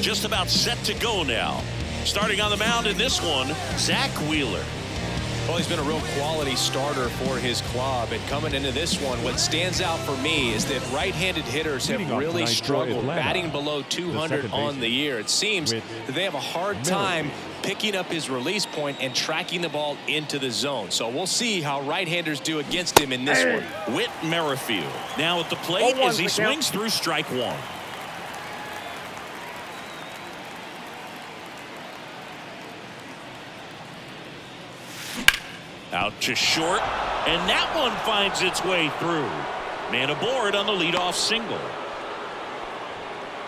just about set to go now. Starting on the mound in this one, Zach Wheeler. Well, he's been a real quality starter for his club, and coming into this one, what stands out for me is that right-handed hitters have really struggled batting below 200 on the year. It seems that they have a hard time picking up his release point and tracking the ball into the zone. So we'll see how right-handers do against him in this one. Whit Merrifield now at the plate as he swings through strike one. Out to short, and that one finds its way through. Man aboard on the leadoff single.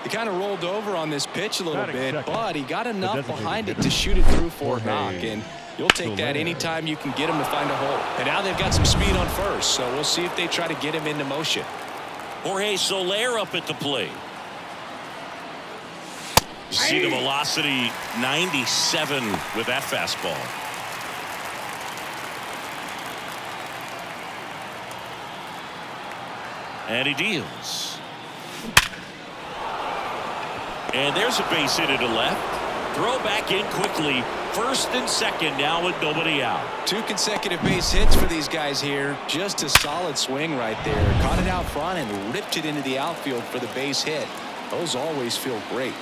He kind of rolled over on this pitch a little bit, but he got enough behind it to shoot it through for a knock, and you'll take that anytime you can get him to find a hole. And now they've got some speed on first, so we'll see if they try to get him into motion. Jorge Soler up at the plate. You see the velocity 97 with that fastball. And he deals. And there's a base hit to left. Throw back in quickly. First and second now with nobody out. 2 consecutive base hits for these guys here. Just a solid swing right there. Caught it out front and ripped it into the outfield for the base hit. Those always feel great.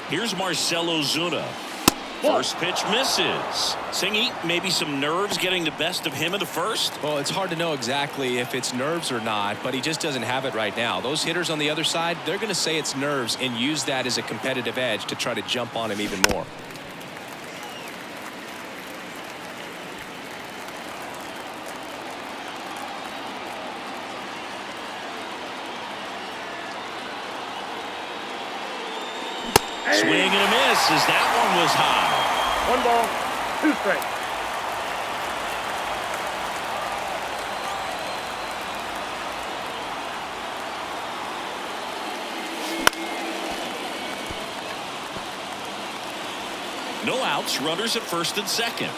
Here's Marcell Ozuna. First pitch misses. Singy, maybe some nerves getting the best of him in the first? Well, it's hard to know exactly if it's nerves or not, but he just doesn't have it right now. Those hitters on the other side, they're going to say it's nerves and use that as a competitive edge to try to jump on him even more. Swing and a miss as that one was high. 1 ball, 2 strikes. No outs, runners at first and second.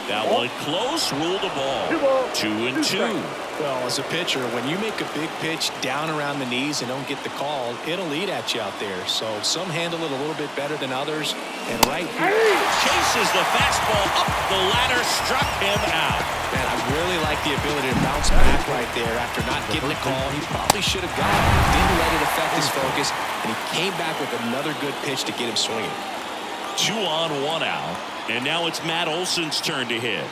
That one close, ruled the ball. 2-2. Well, as a pitcher, when you make a big pitch down around the knees and don't get the call, it'll eat at you out there. So some handle it a little bit better than others. And right here, chases the fastball up the ladder, struck him out. Man, I really like the ability to bounce back right there after not getting the call. He probably should have got it. Didn't let it affect his focus, and he came back with another good pitch to get him swinging. 2 on, 1 out. And now it's Matt Olson's turn to hit.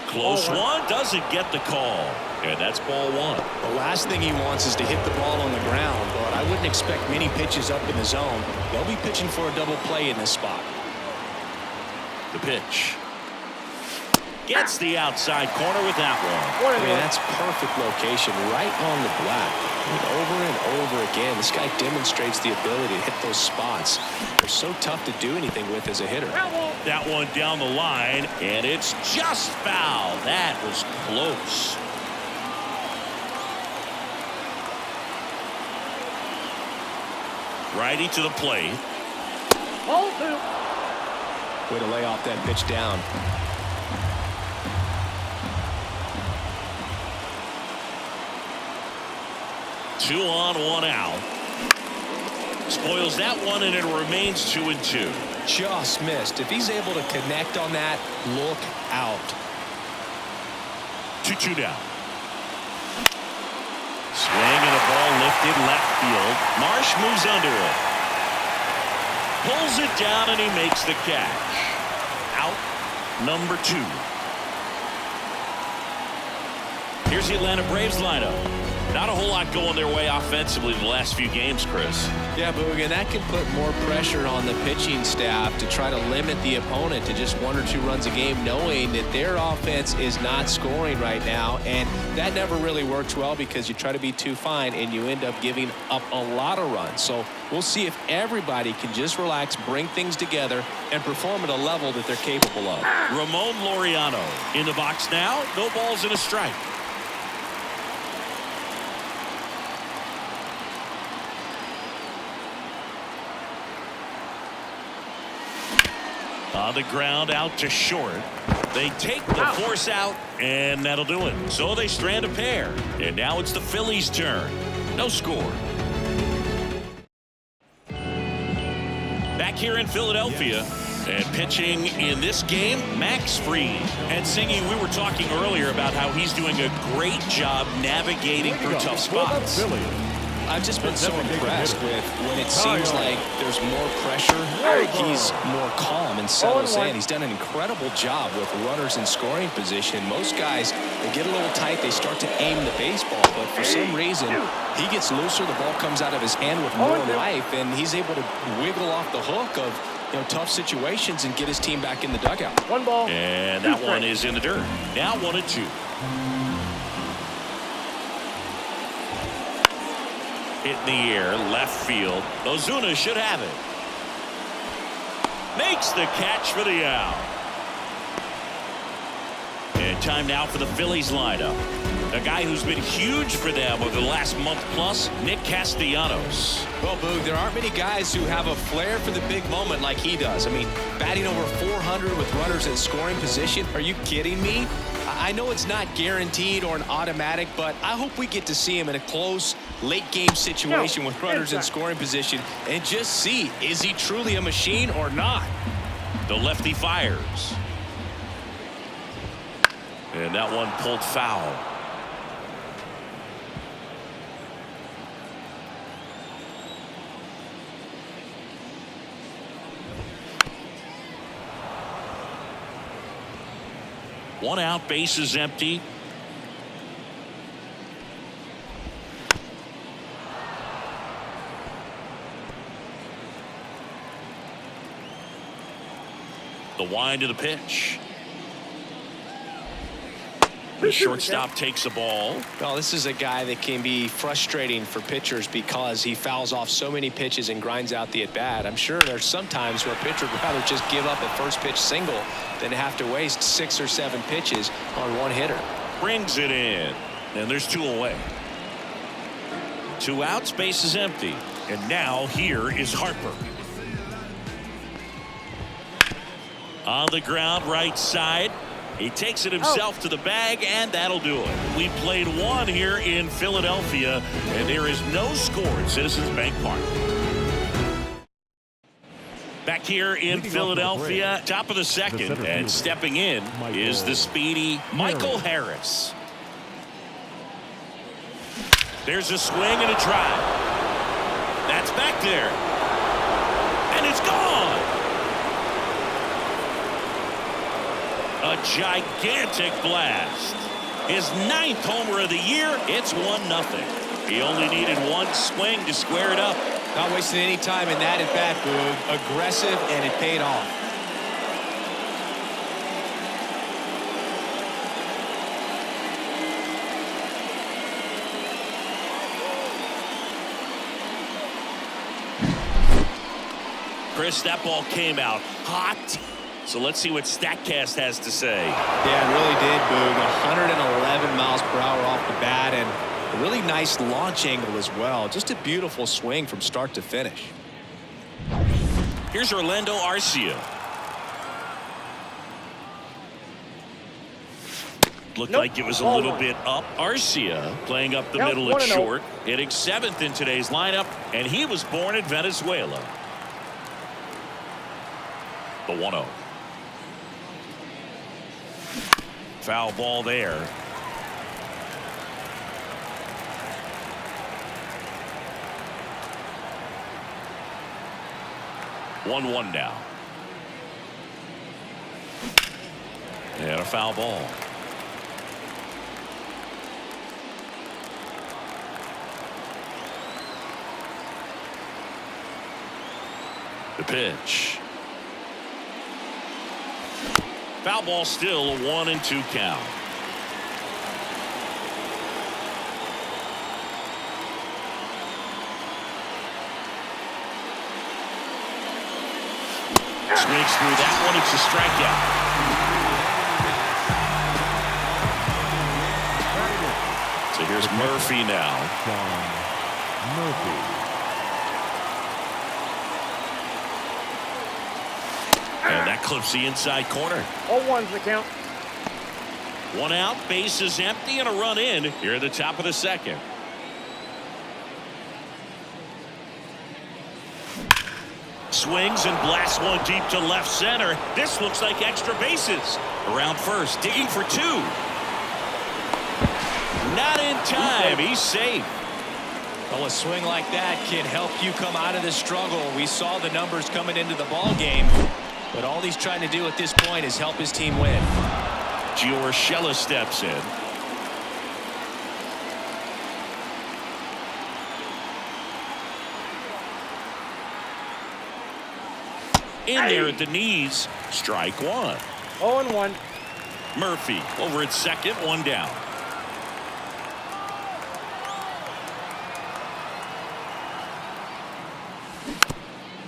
Close one, doesn't get the call. And that's ball 1. The last thing he wants is to hit the ball on the ground, but I wouldn't expect many pitches up in the zone. They'll be pitching for a double play in this spot. The pitch. Gets the outside corner with that one. I mean, that's perfect location, right on the black. And over and over again, this guy demonstrates the ability to hit those spots. They're so tough to do anything with as a hitter. That one down the line, and it's just foul. That was close. Righty to the plate. Ball 2. Way to lay off that pitch down. Two on, 1 out. Spoils that one, and it remains 2-2. Just missed. If he's able to connect on that, look out. 2-2 down. Swing and a ball lifted left field. Marsh moves under it. Pulls it down, and he makes the catch. Out number 2. Here's the Atlanta Braves lineup. Not a whole lot going their way offensively the last few games, Chris. Yeah, Boog, and that can put more pressure on the pitching staff to try to limit the opponent to just 1 or 2 runs a game, knowing that their offense is not scoring right now. And that never really works well because you try to be too fine and you end up giving up a lot of runs. So we'll see if everybody can just relax, bring things together, and perform at a level that they're capable of. Ramon Laureano in the box now. No balls and a strike. On the ground out to short. They take the force out, and that'll do it. So they strand a pair. And now it's the Phillies' turn. No score. Back here in Philadelphia. And pitching in this game, Max Fried. And Singy, we were talking earlier about how he's doing a great job navigating through tough spots. I've just been so impressed with when it seems like there's more pressure, he's more calm and settles in. He's done an incredible job with runners in scoring position. Most guys, they get a little tight, they start to aim the baseball, but for some reason, he gets looser, the ball comes out of his hand with more life, and he's able to wiggle off the hook of tough situations and get his team back in the dugout. One ball. And that one is in the dirt. Now 1-2. Hit in the air, left field. Ozuna should have it. Makes the catch for the out. And time now for the Phillies lineup. A guy who's been huge for them over the last month plus, Nick Castellanos. Well, Boog, there aren't many guys who have a flair for the big moment like he does. I mean, batting over 400 with runners in scoring position. Are you kidding me? I know it's not guaranteed or an automatic, but I hope we get to see him in a close late game situation with runners in scoring position and just see, is he truly a machine or not? The lefty fires. And that one pulled foul. One out, bases empty. The wind of the pitch. The shortstop takes the ball. Well, this is a guy that can be frustrating for pitchers because he fouls off so many pitches and grinds out the at-bat. I'm sure there's some times where a pitcher would rather just give up a first pitch single than have to waste 6 or 7 pitches on one hitter. Brings it in. And there's 2 away. 2 outs, base is empty. And now here is Harper. On the ground, right side. He takes it himself to the bag, and that'll do it. We played 1 here in Philadelphia, and there is no score at Citizens Bank Park. Back here in Philadelphia, top of the second, and stepping in is the speedy Michael Harris. There's a swing and a drive. That's back there. And it's gone. A gigantic blast. His 9th homer of the year. It's 1-0. He only needed 1 swing to square it up. Not wasting any time in that at bat, Boog. Aggressive, and it paid off. Chris, that ball came out hot. So let's see what StatCast has to say. Yeah, it really did, Boog. 111 miles per hour off the bat, and a really nice launch angle as well. Just a beautiful swing from start to finish. Here's Orlando Arcia. Looked like it was a little bit up. Arcia playing up the middle at short, hitting 7th in today's lineup, and he was born in Venezuela. The 1-0. Foul ball there. One now. And a foul ball. The pitch. Foul ball, still a 1-2 count. Swings through that one. It's a strikeout. So here's Murphy now. And that clips the inside corner. 0-1's the count. One out, base is empty, and a run in here at the top of the second. Swings and blasts one deep to left center. This looks like extra bases. Around first, digging for two. Not in time. He's safe. Well, a swing like that can help you come out of the struggle. We saw the numbers coming into the ball game, but all he's trying to do at this point is help his team win. Urshela steps in. In there at the knees. Strike one. 0-1. Murphy over at second, one down.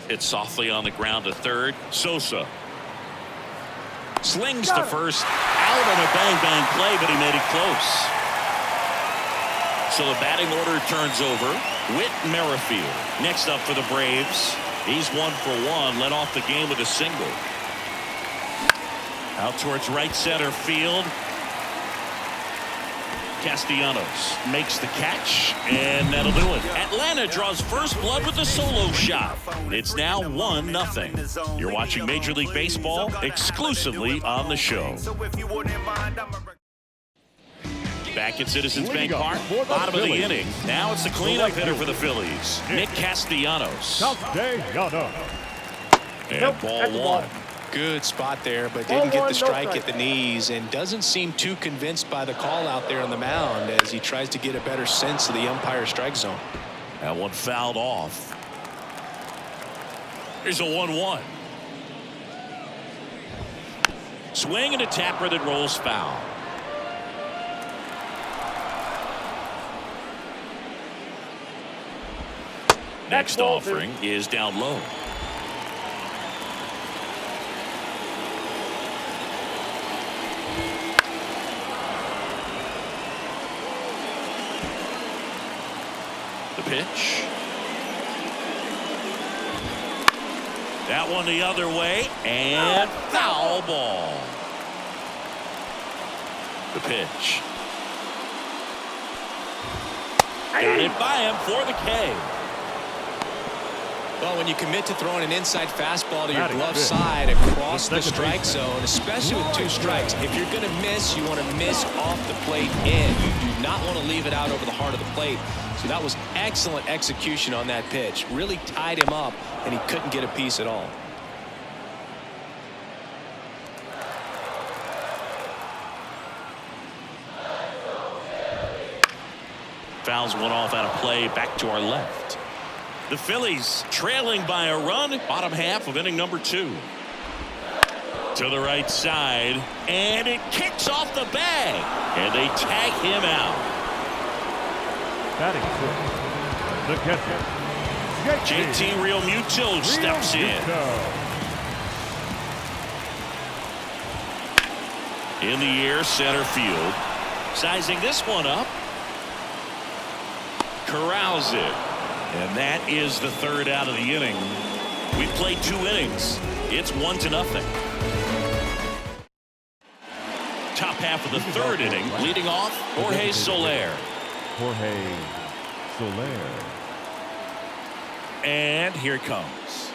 Hit softly on the ground to third. Sosa slings to first. Out on a bang play, but he made it close. So the batting order turns over. Whit Merrifield next up for the Braves. He's 1 for 1, led off the game with a single. Out towards right center field. Castellanos makes the catch, and that'll do it. Atlanta draws first blood with a solo shot. It's now 1-0. You're watching Major League Baseball exclusively on the show. Back at Citizens Bank Park, bottom of the inning. Now it's the cleanup hitter for the Phillies, Nick Castellanos. And ball one. Good spot there, but didn't get the strike at the knees, and doesn't seem too convinced by the call out there on the mound as he tries to get a better sense of the umpire strike zone. That one fouled off. Here's a 1-1. Swing and a tapper that rolls foul. Next offering is down low. The pitch. That one the other way, and foul ball. The pitch. Got it by him for the K. Well, when you commit to throwing an inside fastball to your glove side across the strike zone, especially with 2 strikes, if you're going to miss, you want to miss off the plate in. You do not want to leave it out over the heart of the plate. So that was excellent execution on that pitch. Really tied him up, and he couldn't get a piece at all. Fouls one off out of play, back to our left. The Phillies trailing by a run, bottom half of inning number 2. To the right side, and it kicks off the bag, and they tag him out. Batting the catcher, JT Realmuto steps in. In the air, center field. Sizing this one up. Corrals it. And that is the 3rd out of the inning. We've played 2 innings. It's 1-0. Top half of the 3rd inning. Leading off, Jorge Soler. And here it comes.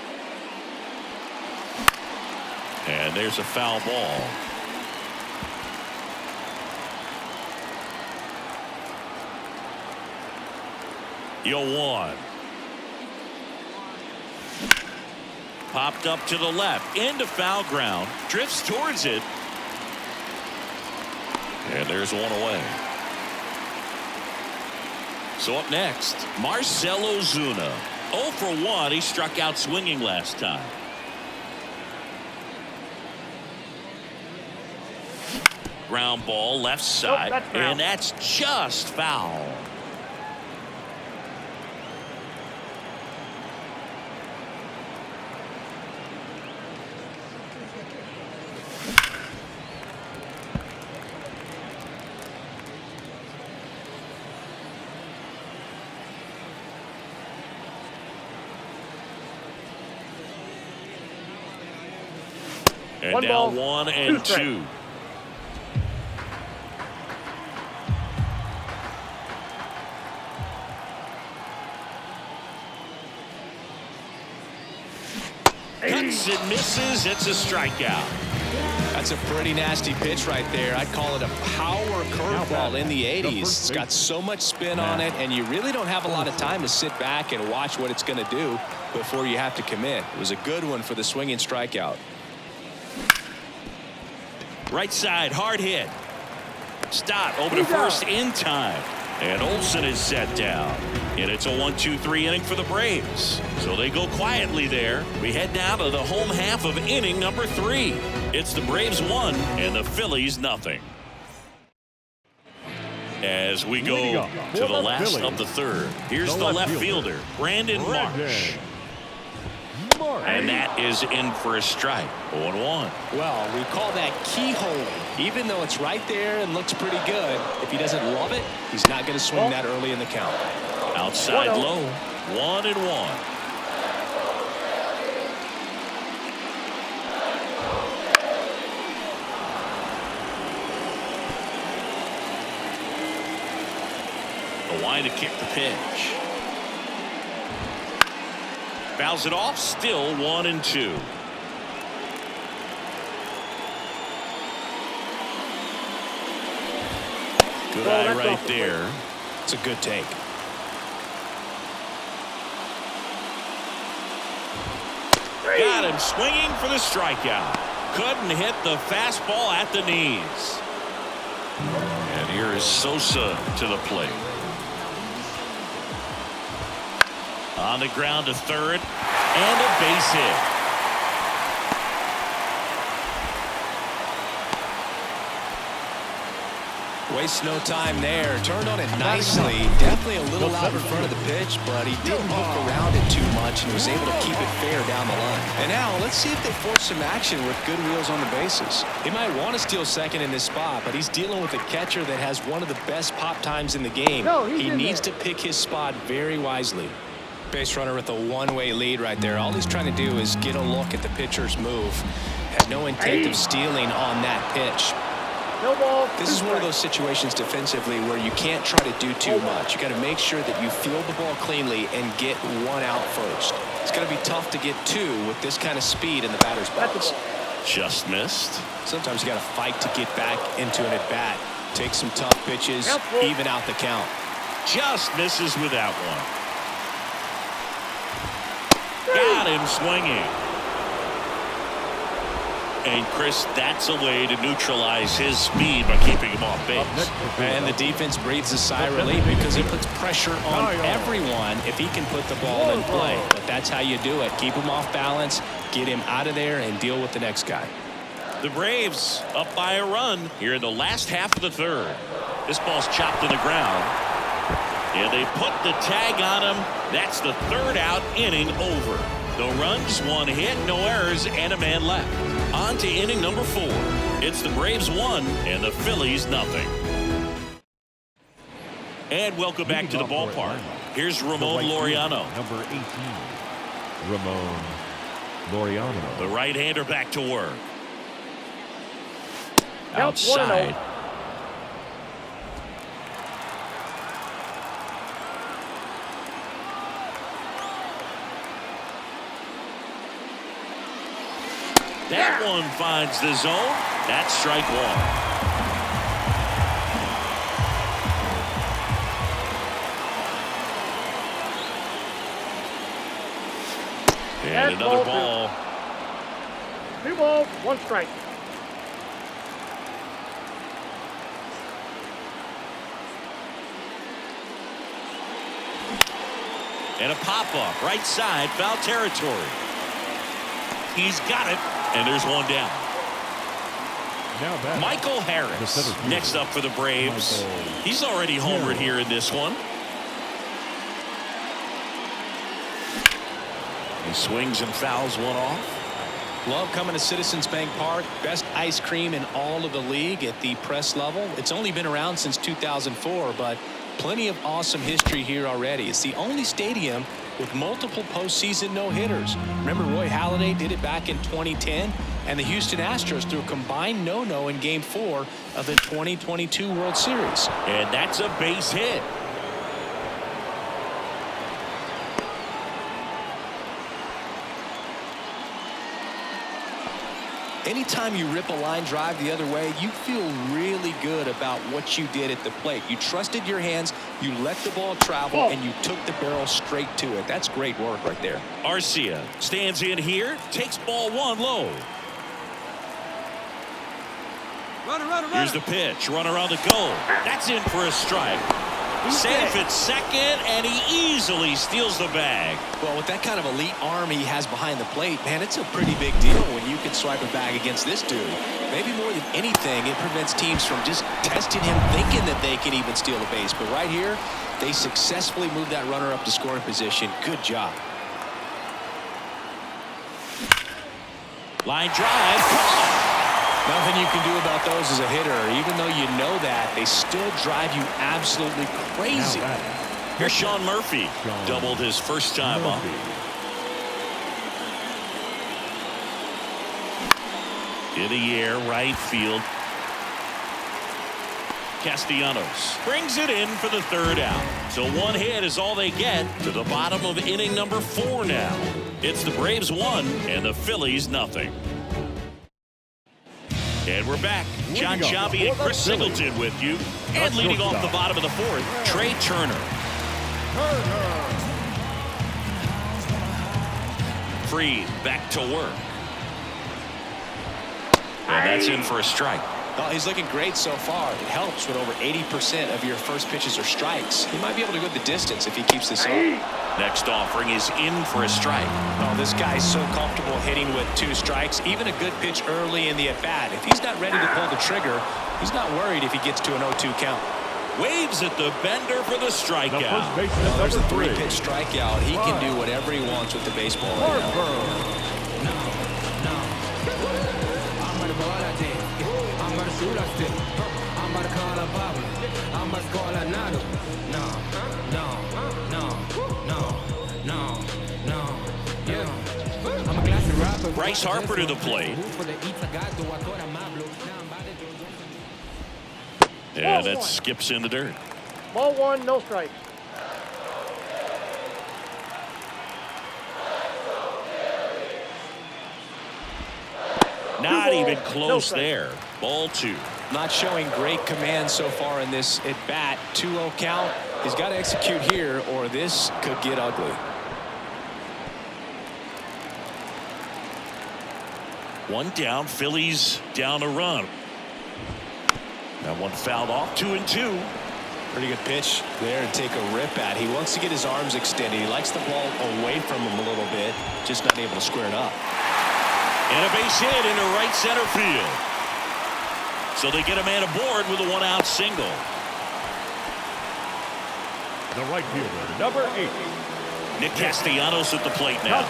And there's a foul ball. Yoan. Popped up to the left, into foul ground, drifts towards it. And there's one away. So up next, Marcell Ozuna. 0 for 1. He struck out swinging last time. Ground ball left side, and that's just foul. And One now ball, 1 and 2 strikes. 2. Cuts and misses. It's a strikeout. That's a pretty nasty pitch right there. I'd call it a power curveball in the 80s. It's got so much spin on it, and you really don't have a lot of time to sit back and watch what it's going to do before you have to commit. It was a good one for the swinging strikeout. Right side, hard hit. Stott over to first in time. And Olsen is set down. And it's a 1-2-3 inning for the Braves. So they go quietly there. We head now to the home half of inning number 3. It's the Braves 1 and the Phillies nothing. As we go to the last of the 3rd. Here's the left fielder, Brandon Marsh. And that is in for a strike. 0-1. Well, we call that keyhole. Even though it's right there and looks pretty good, if he doesn't love it, he's not going to swing that early in the count. Outside low, 1-1. The line to kick the pitch. Fouls it off, still 1-2. Good eye right there. It's a good take. Got him swinging for the strikeout. Couldn't hit the fastball at the knees. And here is Sosa to the plate. On the ground to third, and a base hit. Wastes no time there. Turned on it nicely. Definitely a little out in front of the pitch, but he didn't hook around it too much and was able to keep it fair down the line. And now let's see if they force some action with good wheels on the bases. He might want to steal second in this spot, but he's dealing with a catcher that has one of the best pop times in the game. He needs to pick his spot very wisely. Base runner with a one-way lead right there. All he's trying to do is get a look at the pitcher's move. Had no intent of stealing on that pitch. No ball. This is one of those situations defensively where you can't try to do too much. You got to make sure that you field the ball cleanly and get one out first. It's going to be tough to get two with this kind of speed in the batter's box. Just missed. Sometimes you got to fight to get back into an at-bat. Take some tough pitches, even out the count. Just misses with that one. Got him swinging. And Chris, that's a way to neutralize his speed by keeping him off base. And the defense breathes a sigh of relief because he puts pressure on everyone if he can put the ball in play. But that's how you do it. Keep him off balance, get him out of there, and deal with the next guy. The Braves up by a run here in the last half of the 3rd. This ball's chopped to the ground. And they put the tag on him. That's the 3rd out, inning over. No runs, 1 hit, no errors, and a man left. On to inning number 4. It's the Braves 1 and the Phillies nothing. And welcome back to the ballpark. Here's Ramon Laureano. Number 18, Ramon Laureano. The right-hander back to work. Counts Outside. 1-0. That one finds the zone. That's strike 1. And another ball. 2 balls, 1 strike. And a pop-up, right side, foul territory. He's got it, and there's one down. Michael Harris next up for the Braves. He's already homered here in this one. He swings and fouls one off. Love coming to Citizens Bank Park. Best ice cream in all of the league at the press level. It's only been around since 2004, but Plenty of awesome history here already. It's the only stadium with multiple postseason no-hitters. Remember, Roy Halladay did it back in 2010, and the Houston Astros threw a combined no-no in Game 4 of the 2022 World Series. And that's a base hit. Anytime you rip a line drive the other way, you feel really good about what you did at the plate. You trusted your hands, you let the ball travel, and you took the barrel straight to it. That's great work right there. Arcia stands in here, takes ball one low. Here's the pitch, runner on the goal. That's in for a strike. Safe at second, and he easily steals the bag. Well, with that kind of elite arm he has behind the plate, man, it's a pretty big deal when you can swipe a bag against this dude. Maybe more than anything, it prevents teams from just testing him, thinking that they can even steal a base. But right here, they successfully moved that runner up to scoring position. Good job. Line drive, caught. Nothing you can do about those as a hitter. Even though you know that, they still drive you absolutely crazy. Here's Sean Murphy. Doubled his first time up. In the air, right field. Castellanos brings it in for the third out. So one hit is all they get to the bottom of inning number 4 now. It's the Braves 1 and the Phillies nothing. And we're back. John Chavi and Chris Singleton with you. And leading off the bottom of the 4th, Trey Turner. Freed back to work. And that's in for a strike. Well, he's looking great so far. It helps when over 80% of your first pitches are strikes. He might be able to go the distance if he keeps this up. Next offering is in for a strike. Oh, this guy's so comfortable hitting with 2 strikes. Even a good pitch early in the at-bat. If he's not ready to pull the trigger, he's not worried if he gets to an 0-2 count. Waves at the bender for the strikeout. There's a 3-pitch strikeout. He can do whatever he wants with the baseball right now. Bryce Harper to the plate. Yeah, that skips in the dirt. Ball 1, no strikes. Not even close there. Ball 2. Not showing great command so far in this at-bat. 2-0 count. He's got to execute here or this could get ugly. One down. Phillies down a run. That one fouled off. 2-2. Pretty good pitch there to take a rip at. He wants to get his arms extended. He likes the ball away from him a little bit. Just not able to square it up. And a base hit into right center field. So they get a man aboard with a 1-out single. The right fielder, number 8. Nick Castellanos at the plate now.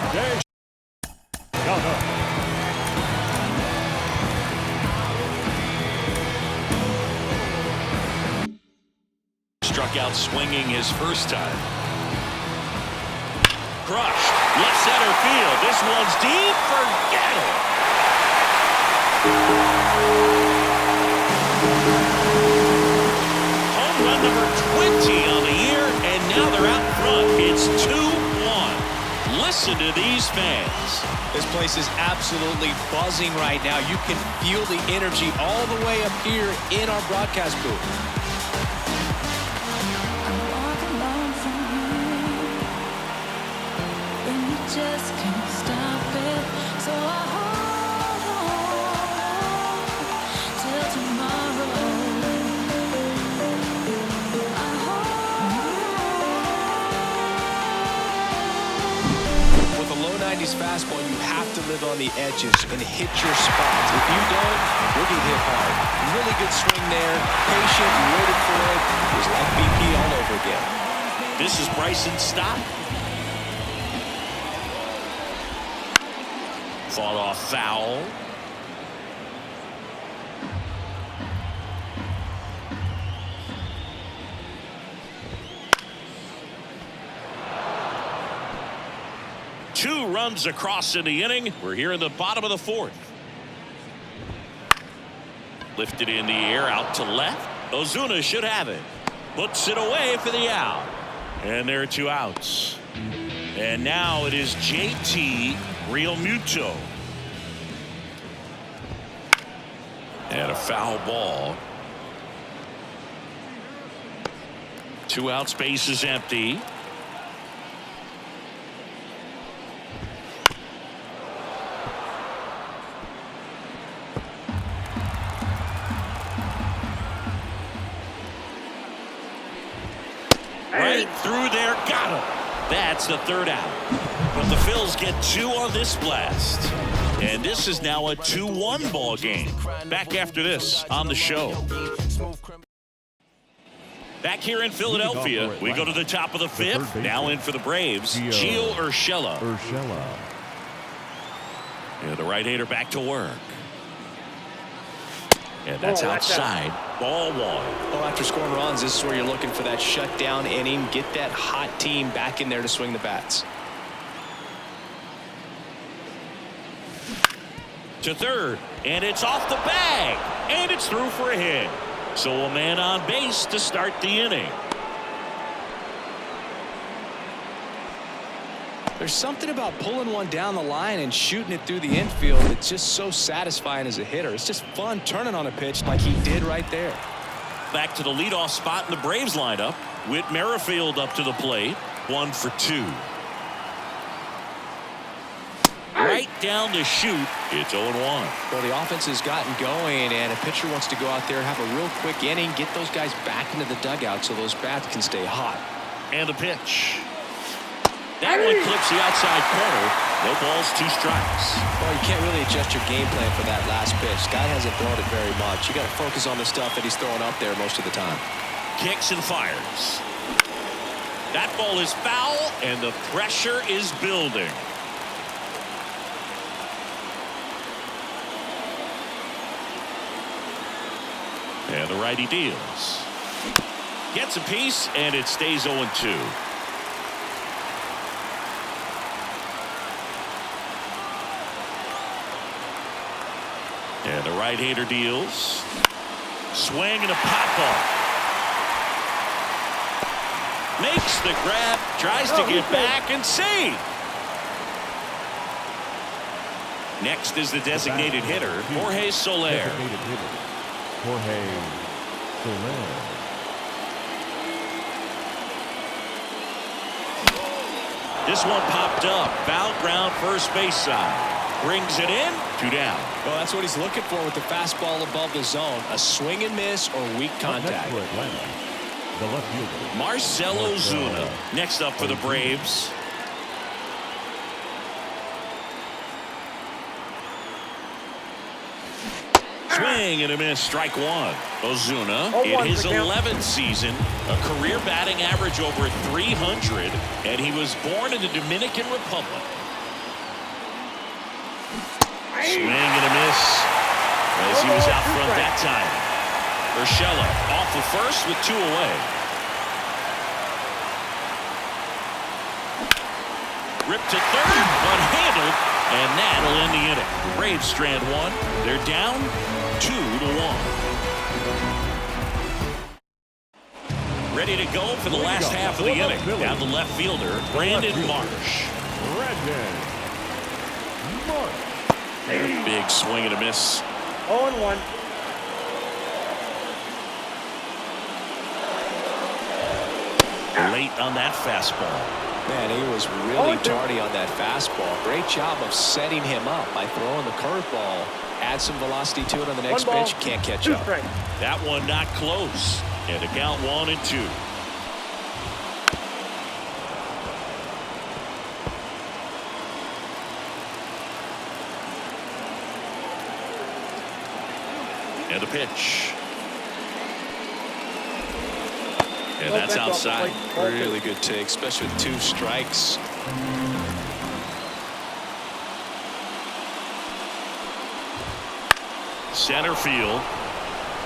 Struck out swinging his first time. Crushed. Left center field. This one's deep. Forget it. Home run number 20 on the year, and now they're out front. It's 2-1. Listen to these fans. This place is absolutely buzzing right now. You can feel the energy all the way up here in our broadcast booth. Just can't stop it, so I hold on till tomorrow. With a low 90s fastball, you have to live on the edges and hit your spots. If you don't, you'll get hit hard. Really good swing there, patient, waited for it. It was like BP all over again. This is Bryson's stop. Fought off foul. 2 runs across in the inning. We're here in the bottom of the 4th. Lifted in the air out to left. Ozuna should have it. Puts it away for the out. And there are 2 outs. And now it is JT Realmuto. And a foul ball. 2 outs, base is empty. Right through there, got him. That's the 3rd out. But the Phils get 2 on this blast. And this is now a 2-1 ball game. Back after this on the show. Back here in Philadelphia, we go to the top of the 5th. Now in for the Braves, Gio Urshela. And the right-hander back to work. And that's outside. Ball 1. Well, after scoring runs, this is where you're looking for that shutdown inning. Get that hot team back in there to swing the bats. To 3rd, and it's off the bag, and it's through for a hit. So a man on base to start the inning. There's something about pulling one down the line and shooting it through the infield that's just so satisfying as a hitter. It's just fun turning on a pitch like he did right there. Back to the leadoff spot in the Braves lineup. Whit Merrifield up to the plate. 1 for 2. Right down to shoot. It's 0-1. Well, the offense has gotten going, and a pitcher wants to go out there, have a real quick inning, get those guys back into the dugout so those bats can stay hot. And the pitch. That one clips the outside corner. No balls, 2 strikes. Well, you can't really adjust your game plan for that last pitch. Guy hasn't thrown it very much. You got to focus on the stuff that he's throwing up there most of the time. Kicks and fires. That ball is foul, and the pressure is building. And the righty deals. Gets a piece, and it stays 0-2. And the right-hander deals. Swing and a pop-off. Makes the grab, tries to get back and save. Next is the designated hitter, Jorge Soler. This one popped up. Foul ground, first base side. Brings it in. 2 down. Well, that's what he's looking for with the fastball above the zone. A swing and miss or weak contact. Marcell Ozuna next up for the Braves. Swing and a miss, strike 1. Ozuna in his 11th season, a career batting average over 300, and he was born in the Dominican Republic. Swing and a miss as he was out front that time. Urshela off the first with 2 away. Ripped to 3rd, but handled, and that'll end the inning. Braves strand 1. They're down 2-1. Ready to go for the last half of the inning. Down the left fielder, Brandon Marsh. Big swing and a miss. 0-1. Late on that fastball. Man, he was really tardy on that fastball. Great job of setting him up by throwing the curveball. Add some velocity to it on the next pitch. Can't catch up. That one not close. And a count 1-2. And the pitch. And that's outside. Really good take, especially with 2 strikes. Center field.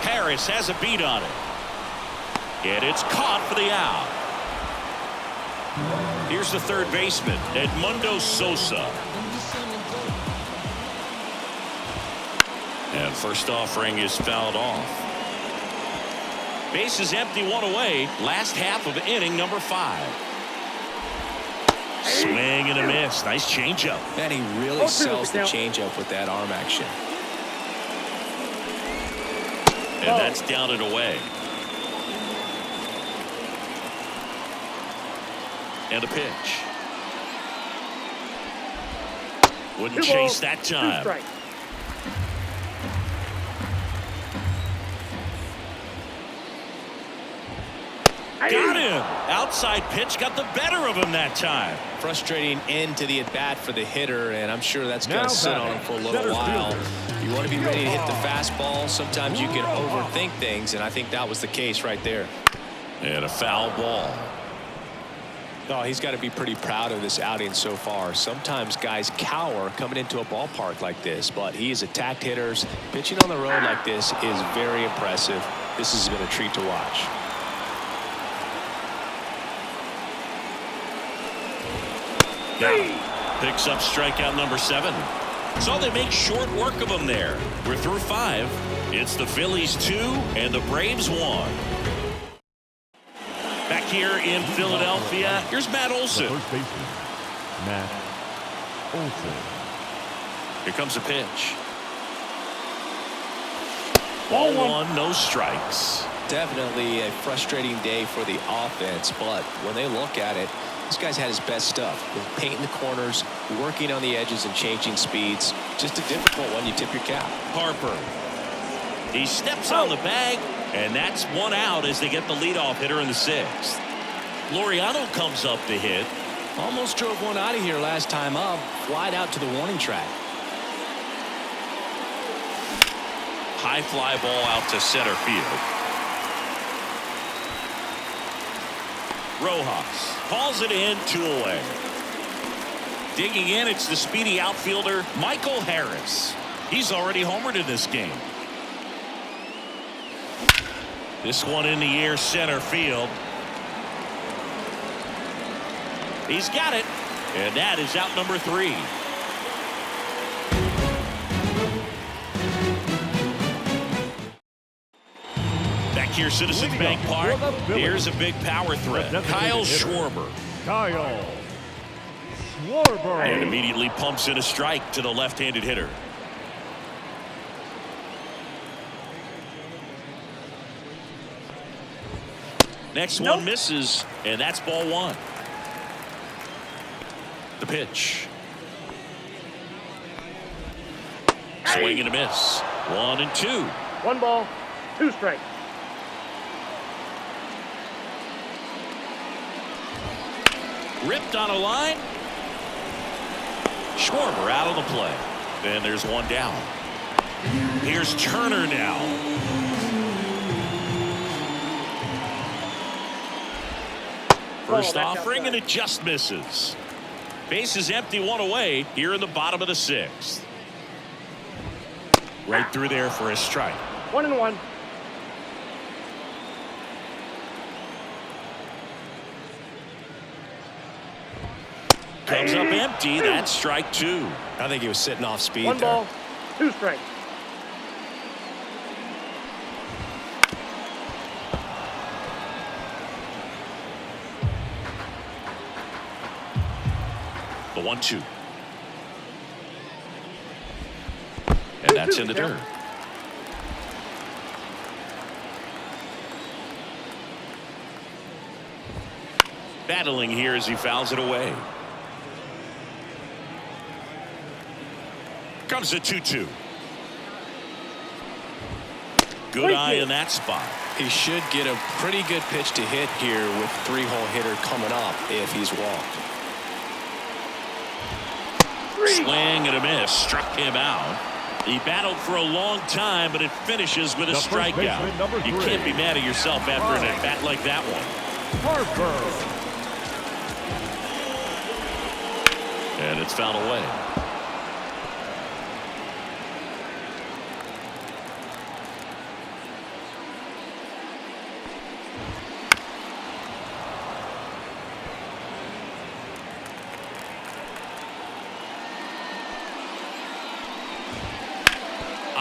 Harris has a beat on it. And it's caught for the out. Here's the third baseman, Edmundo Sosa. And first offering is fouled off. Base is empty, one away. Last half of inning number 5. Swing and a miss. Nice changeup. And he really sells the changeup with that arm action. And that's down and away. And a pitch. Wouldn't chase that time. Got him. Outside pitch got the better of him that time. Frustrating end to the at-bat for the hitter, and I'm sure that's going to sit on him for a little while. You want to be ready to hit the fastball. Sometimes you can overthink things, and I think that was the case right there. And a foul ball. Oh, he's got to be pretty proud of this outing so far. Sometimes guys cower coming into a ballpark like this, but he has attacked hitters. Pitching on the road like this is very impressive. This has been a treat to watch. Picks up strikeout number 7. So they make short work of him there. We're through 5. It's the Phillies 2 and the Braves 1. Back here in Philadelphia, here's Matt Olson. First baseman, Matt Olson. Here comes a pitch. Ball 1, no strikes. Definitely a frustrating day for the offense, but when they look at it, this guy's had his best stuff. With painting the corners, working on the edges, and changing speeds. Just a difficult one. You tip your cap. Harper. He steps on the bag, and that's 1 out as they get the leadoff hitter in the 6th. Laureano comes up to hit. Almost drove one out of here last time up. Flied out to the warning track. High fly ball out to center field. Rojas calls it in, 2 away. Digging in, it's the speedy outfielder Michael Harris. He's already homered in this game. This one in the air, center field. He's got it, and that is out number 3. Back here, Citizens Bank Park. Here's a big power threat. Kyle Schwarber. Kyle Schwarber. And immediately pumps in a strike to the left-handed hitter. Next one misses, and that's ball 1. The pitch. Swing and a miss. 1 and 2. 1 ball, 2 strikes. Ripped on a line. Schwarber out of the play. And there's 1 down. Here's Turner now. First offering, and it just misses. Base is empty, 1 away here in the bottom of the 6th. Right through there for a strike. 1-1. Comes up empty. That's strike 2. I think he was sitting off speed 1 there. ball, 2 strikes. The 1-2. And that's in the dirt. Battling here as he fouls it away. Comes the 2-2. Good eye in that spot. He should get a pretty good pitch to hit here with 3-hole hitter coming up if he's walked. Swing and a miss. Struck him out. He battled for a long time, but it finishes with a strikeout. You can't be mad at yourself after an at-bat like that one. Harper. And it's fouled away.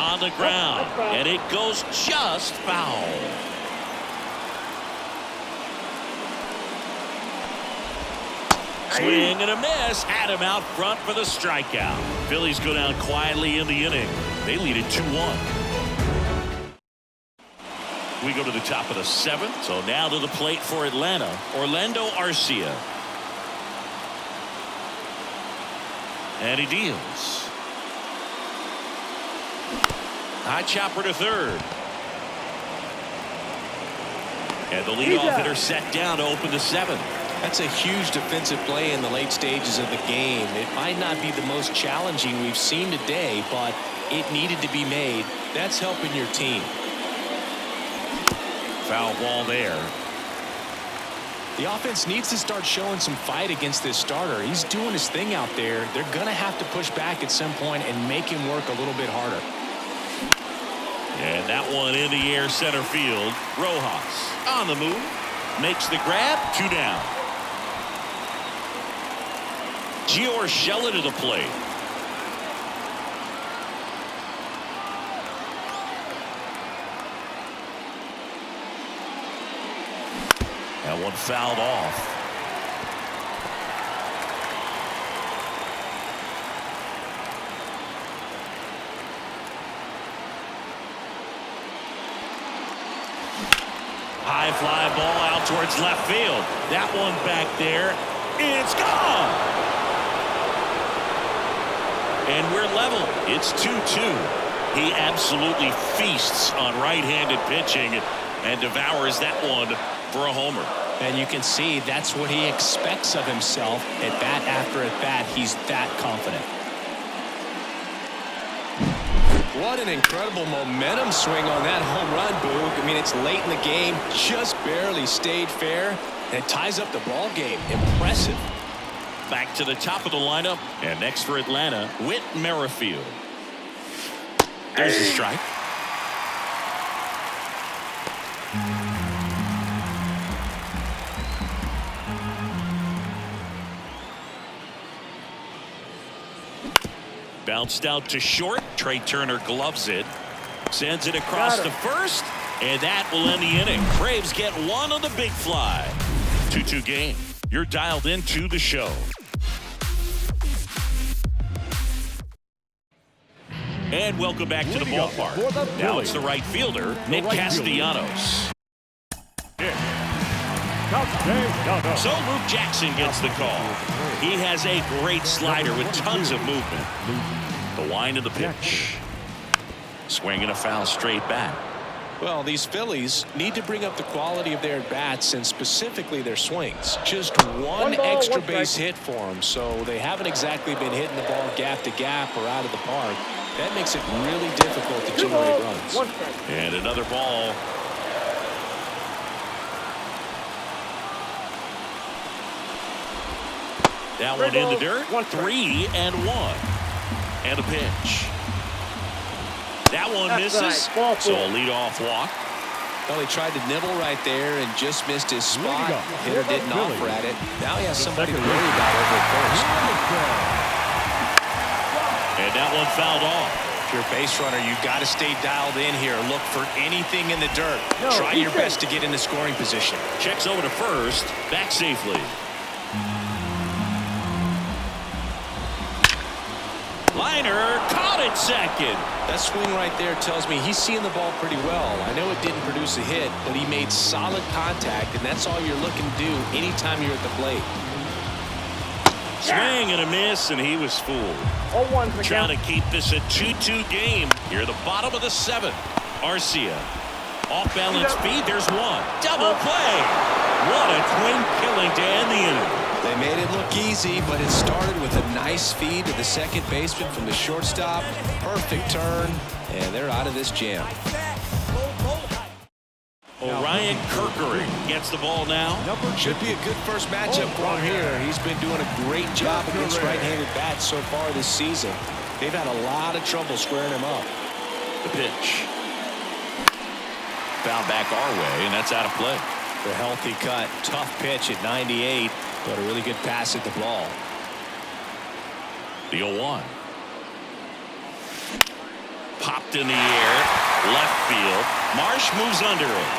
on the ground, and it goes just foul. Swing and a miss. Had him out front for the strikeout. Phillies go down quietly in the inning. They lead it 2-1. We go to the top of the 7th. So now to the plate for Atlanta, Orlando Arcia. And he deals. High chopper to third. And the leadoff hitter set down to open the 7th. That's a huge defensive play in the late stages of the game. It might not be the most challenging we've seen today, but it needed to be made. That's helping your team. Foul ball there. The offense needs to start showing some fight against this starter. He's doing his thing out there. They're going to have to push back at some point and make him work a little bit harder. And that one in the air center field. Rojas on the move. Makes the grab. 2 down. Gio Urshela to the plate. That one fouled off. High fly ball out towards left field. That one back there. It's gone. And we're level. It's 2-2. He absolutely feasts on right-handed pitching and devours that one for a homer. And you can see that's what he expects of himself at bat after at bat. He's that confident. What an incredible momentum swing on that home run, Boog. I mean, it's late in the game, just barely stayed fair, and it ties up the ball game. Impressive. Back to the top of the lineup, and next for Atlanta, Whit Merrifield. There's a strike. Bounced out to short. Trey Turner gloves it. Sends it across to first. And that will end the inning. Braves get one on the big fly. 2-2 game. You're dialed into the show. And welcome back to the ballpark. Now it's the right fielder, Nick Castellanos. So Luke Jackson gets the call. He has a great slider with tons of movement. The wind of the pitch. Swing and a foul straight back. Well, these Phillies need to bring up the quality of their bats and specifically their swings. Just one extra base hit for them, so they haven't exactly been hitting the ball gap to gap or out of the park. That makes it really difficult to generate runs. And another ball. That one in the dirt. 3-1. And a pitch. That one misses. So a leadoff walk. Well, he tried to nibble right there and just missed his spot. Hitter didn't offer at it. Now he has somebody to worry about over at first. And that one fouled off. If you're a base runner, you've got to stay dialed in here. Look for anything in the dirt. Try your best to get in the scoring position. Checks over to first. Back safely. Liner caught it second. That swing right there tells me he's seeing the ball pretty well. I know it didn't produce a hit, but he made solid contact, and that's all you're looking to do anytime you're at the plate. Swing and a miss, and he was fooled. Trying to keep this a 2-2 game. Here at the bottom of the 7th. Arcia. Off-balance feed. There's one. Double play. What a twin killing to end the inning. They made it look easy, but it started with a nice feed to the second baseman from the shortstop. Perfect turn, and they're out of this jam. Orion Kerkering gets the ball now. Should be a good first matchup for him here. He's been doing a great job against right-handed bats so far this season. They've had a lot of trouble squaring him up. The pitch. Foul back our way, and that's out of play. The healthy cut. Tough pitch at 98, but a really good pass at the ball. The 0-1. popped in the air, left field. Marsh moves under it.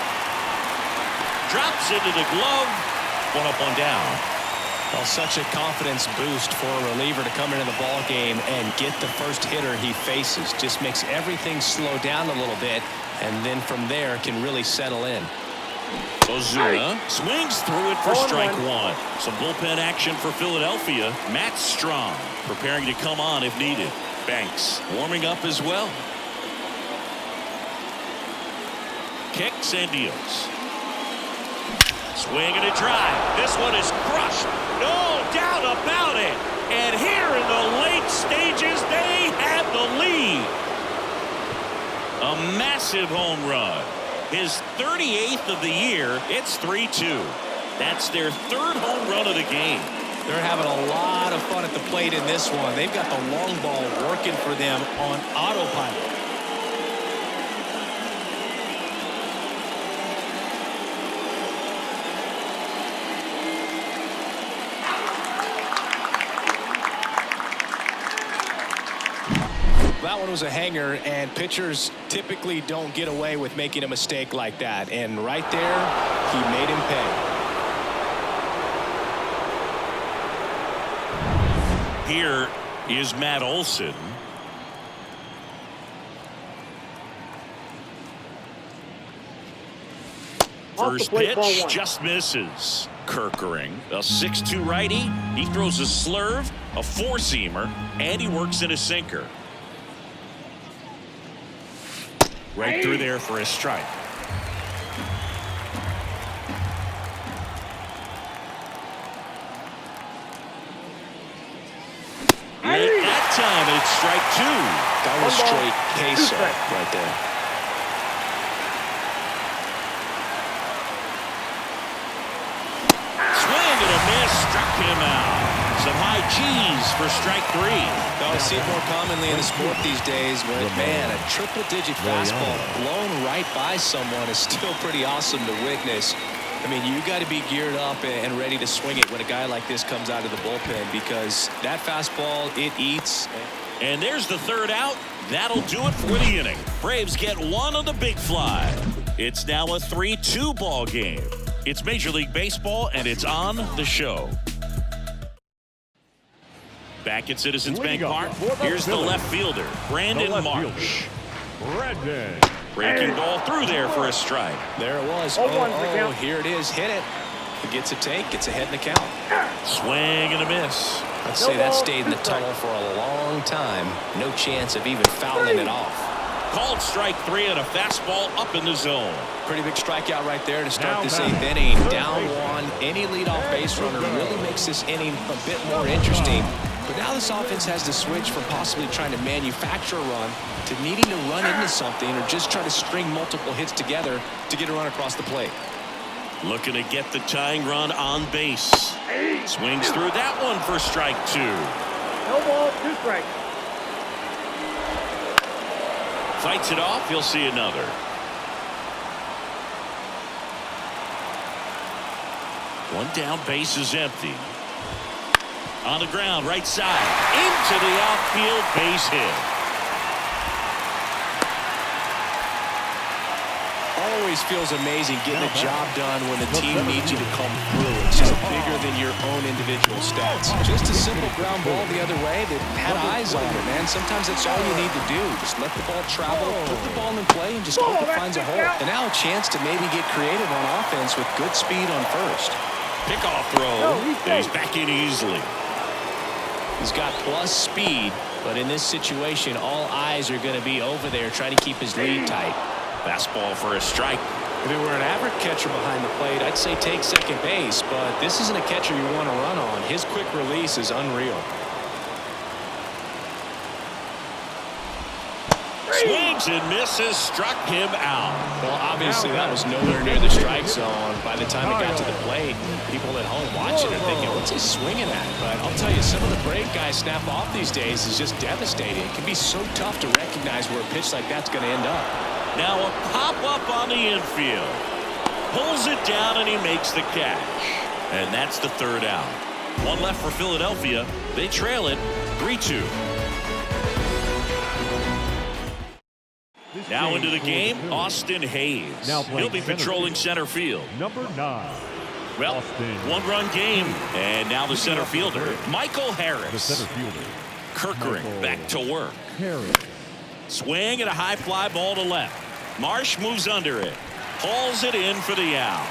Drops into the glove. One up, one down. Well, such a confidence boost for a reliever to come into the ball game and get the first hitter he faces. Just makes everything slow down a little bit, and then from there can really settle in. Ozuna swings through it for strike one. Some bullpen action for Philadelphia. Matt Strong preparing to come on if needed. Banks warming up as well. Kicks and deals. Swing and a drive. This one is crushed. No doubt about it. And here in the late stages, they have the lead. A massive home run. His 38th of the year. It's 3-2. That's their third home run of the game. They're having a lot of fun at the plate in this one. They've got the long ball working for them on autopilot. That one was a hanger, and pitchers typically don't get away with making a mistake like that. And right there, he made him pay. Here is Matt Olson. First pitch just misses. Kerkering, a 6'2" righty. He throws a slurve, a four-seamer, and he works in a sinker. Right through there for a strike. Late that time, it's strike two. That was straight queso right there. Swing and a miss, struck him out. Some high cheese for strike three. We see it more commonly in the sport these days, but man, a triple-digit fastball blown right by someone is still pretty awesome to witness. I mean, you got to be geared up and ready to swing it when a guy like this comes out of the bullpen, because that fastball, it eats. And there's the third out. That'll do it for the inning. Braves get one on the big fly. It's now a 3-2 ball game. It's Major League Baseball, and it's on the show. Back at Citizens Bank Park, here's the left fielder, Brandon Marsh. Breaking ball through there for a strike. There it was. Oh, here it is. Hit it. He gets a take, gets ahead in the count. Swing and a miss. I'd say that stayed in the tunnel for a long time. No chance of even fouling it off. Called strike three and a fastball up in the zone. Pretty big strikeout right there to start this eighth inning. Down one. Any leadoff base runner really makes this inning a bit more interesting. But now this offense has to switch from possibly trying to manufacture a run to needing to run into something or just try to string multiple hits together to get a run across the plate. Looking to get the tying run on base. Swings through that one for strike two. No ball, two strikes. Fights it off. He'll see another. One down, base is empty. On the ground, right side. Into the outfield, base hit. Always feels amazing getting a job done when the team needs you to come through. It's just bigger than your own individual stats. Just a simple ground ball the other way that had eyes on it, man. Sometimes that's all you need to do. Just let the ball travel, put the ball in play, and just hope it finds a hole. And now a chance to maybe get creative on offense with good speed on first. Pickoff throw. He's back in easily. He's got plus speed, but in this situation, all eyes are going to be over there trying to keep his lead tight. Fastball for a strike. If it were an average catcher behind the plate, I'd say take second base, but this isn't a catcher you want to run on. His quick release is unreal. Swings and misses, struck him out. Well, obviously that was nowhere near the strike zone. By the time it got to the plate, people at home watching are thinking, what's he swinging at? But I'll tell you, some of the break guys snap off these days is just devastating. It can be so tough to recognize where a pitch like that's going to end up. Now a pop-up on the infield. Pulls it down and he makes the catch. And that's the third out. One left for Philadelphia. They trail it 3-2. Now into the game, Austin Hayes. He'll be patrolling center field. Number 9. Well, one-run game, and now the center fielder, Michael Harris. The center fielder, Kirkering back to work. Harris. Swing and a high fly ball to left. Marsh moves under it. Hauls it in for the out.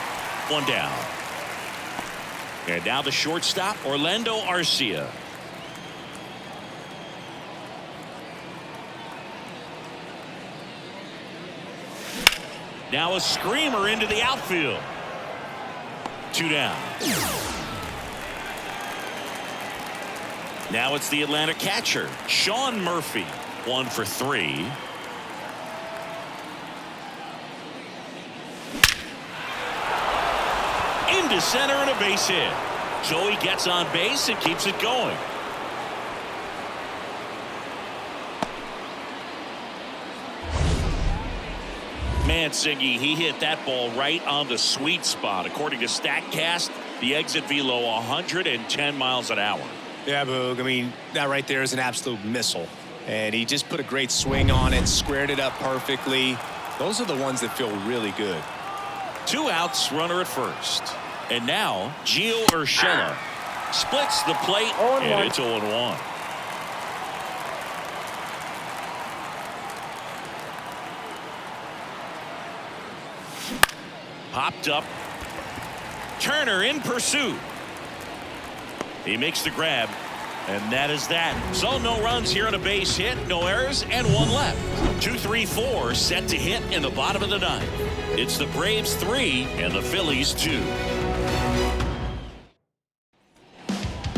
One down. And now the shortstop, Orlando Arcia. Now a screamer into the outfield. 2 down. Now it's the Atlanta catcher, Sean Murphy. 1 for 3. Into center and a base hit. Joey gets on base and keeps it going. Man, Siggy, he hit that ball right on the sweet spot. According to StatCast, the exit velo 110 miles an hour. Yeah, Boog. I mean, that right there is an absolute missile. And he just put a great swing on it, squared it up perfectly. Those are the ones that feel really good. 2 outs, runner at first. And now, Gio Urshela splits the plate, and it's 0-1. Popped up. Turner in pursuit. He makes the grab, and that is that. So no runs here on a base hit, no errors, and 1 left. 2-3-4 set to hit in the bottom of the 9th. It's the Braves 3 and the Phillies 2.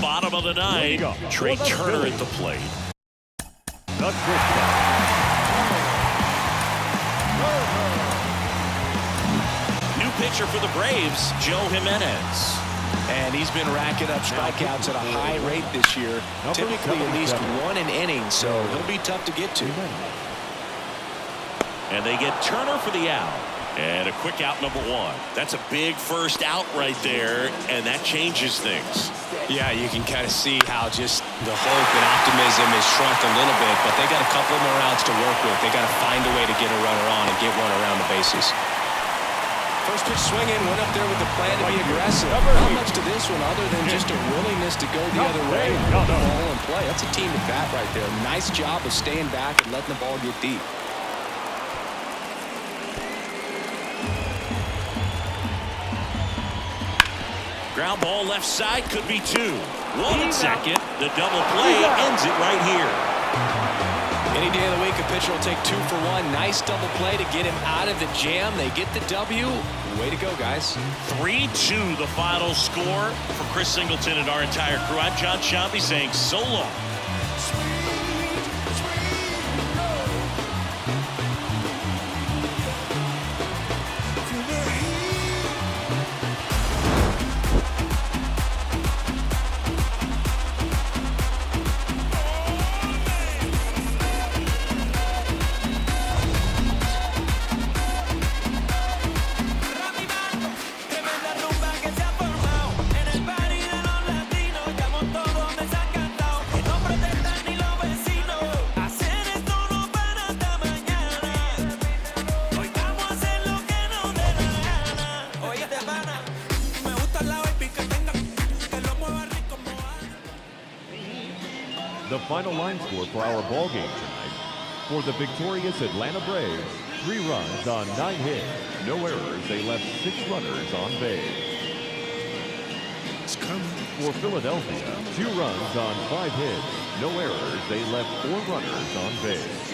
Bottom of the 9th, Trey Turner at the plate. New pitcher for the Braves, Joe Jimenez. And he's been racking up strikeouts at a high rate this year. Typically at least 1 an inning, so he'll be tough to get to. And they get Turner for the out. And a quick out, number 1. That's a big first out right there, and that changes things. Yeah, you can kind of see how just the hope and optimism is shrunk a little bit, but they got a couple more outs to work with. They got to find a way to get a runner on and get one around the bases. First pitch swinging, went up there with the plan to be aggressive. Not much to this one other than just a willingness to go the other way and put the ball in play. That's a team at bat right there. Nice job of staying back and letting the ball get deep. Ground ball left side, could be 2. 1 at second. The double play ends it right here. Any day of the week, a pitcher will take 2 for 1. Nice double play to get him out of the jam. They get the W. Way to go, guys. 3-2 the final score for Chris Singleton and our entire crew. I'm John Shambi saying so long. The final line score for our ball game tonight. For the victorious Atlanta Braves, 3 runs on 9 hits, no errors. They left 6 runners on base. For Philadelphia, 2 runs on 5 hits, no errors. They left 4 runners on base.